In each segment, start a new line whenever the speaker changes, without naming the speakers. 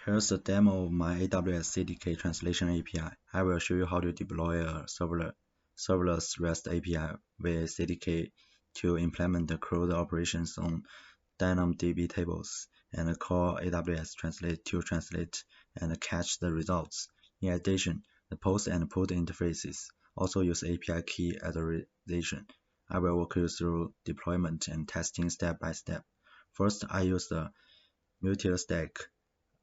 Here's a demo of my AWS CDK translation API. I will show you how to deploy a serverless REST API with CDK to implement the CRUD operations on DynamoDB tables and call AWS Translate to translate and catch the results. In addition, the post and put interfaces also use API key authorization. I will walk you through deployment and testing step by step. First, I use the multi-stack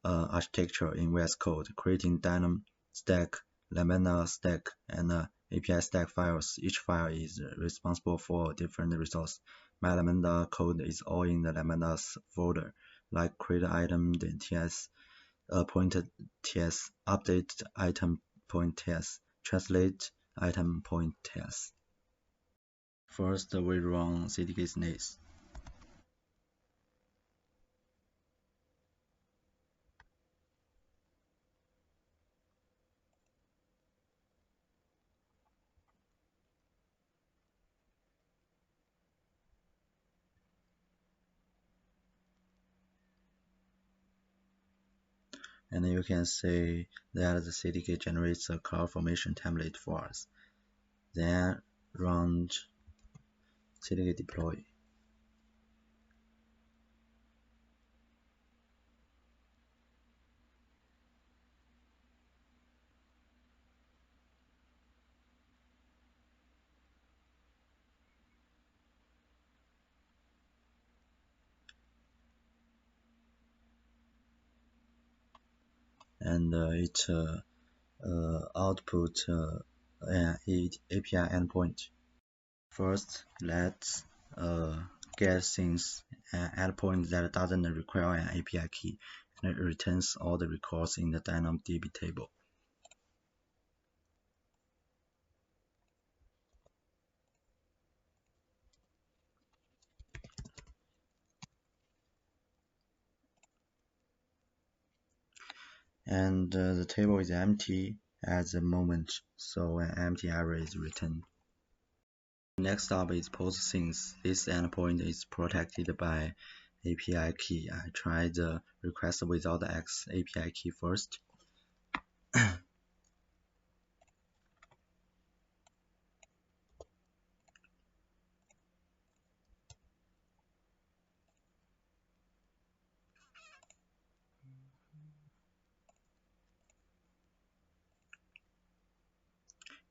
architecture in VS Code, creating Dynamo stack, Lambda stack, and API stack files. Each file is responsible for different resource. My Lambda code is all in the Lambdas folder, like create item.ts, point.ts, update item.ts, translate item.ts. First, we run cdk snails. And you can see that the CDK generates a CloudFormation template for us. Then run CDK deploy. And it output API endpoint. First, let's get things an endpoint that doesn't require an API key, and it returns all the records in the DynamoDB table. And the table is empty at the moment, so an empty array is returned. Next up is post things. This endpoint is protected by API key. I tried the request without the X API key first.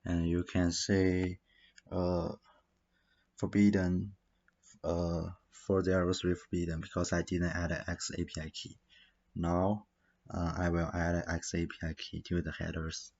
And you can see forbidden for 03 forbidden because I didn't add an X API key. Now I will add an X API key to the headers.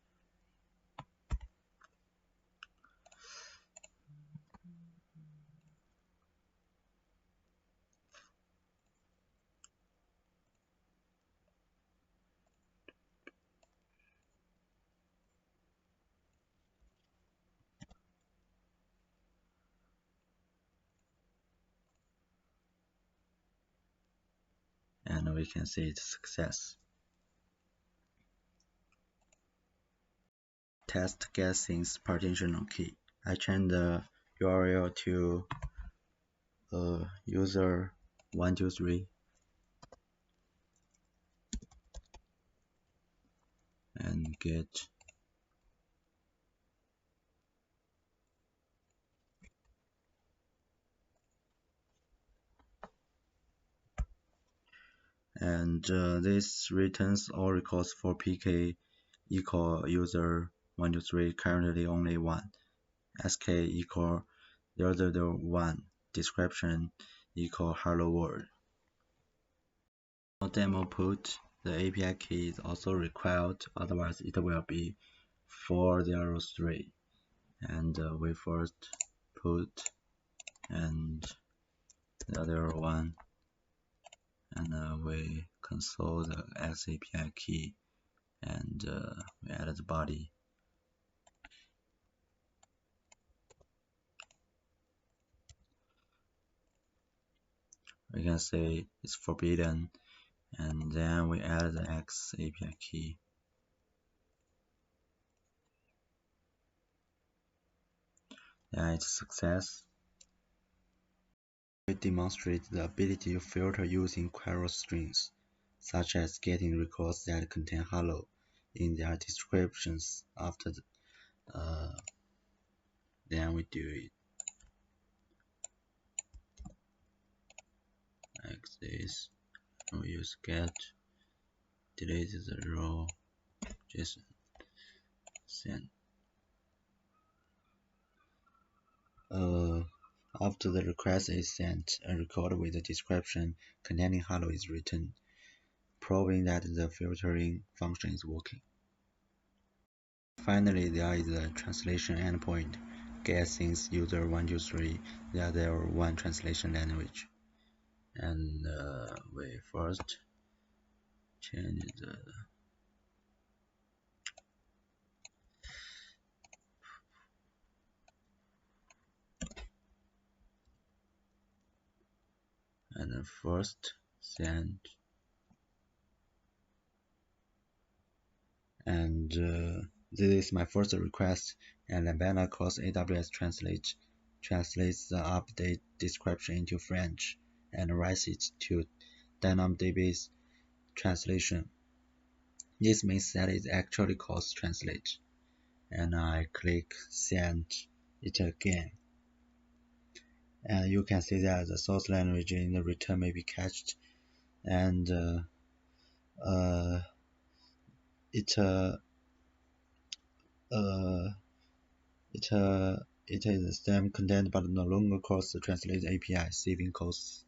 And we can see it's success. Test get things partition key. I change the URL to user 123 and get and this returns all records for PK equal user 123 currently only one, sk equal 001, description equal hello world. For demo put, the API key is also required, otherwise it will be 403. And we first put and the other one, and we console the X API key, and we added the body. We can say it's forbidden, and then we add the X API key. Then it's success. We demonstrate the ability to filter using query strings. such as getting records that contain hello in their descriptions after then we do it like this. We use get, delete the row, JSON, send. After the request is sent, a record with a description containing hello is returned, proving that the filtering function is working. Finally, there is a translation endpoint. Get since user123 that there are one translation language. And we first change the and then first send and this is my first request, and Lambda calls AWS translates the update description into French and writes it to DynamoDB's translation. This means that it actually calls translate, and I click send it again, and you can see that the source language in the return may be cached, and it is the same content but no longer calls the translate API, saving costs.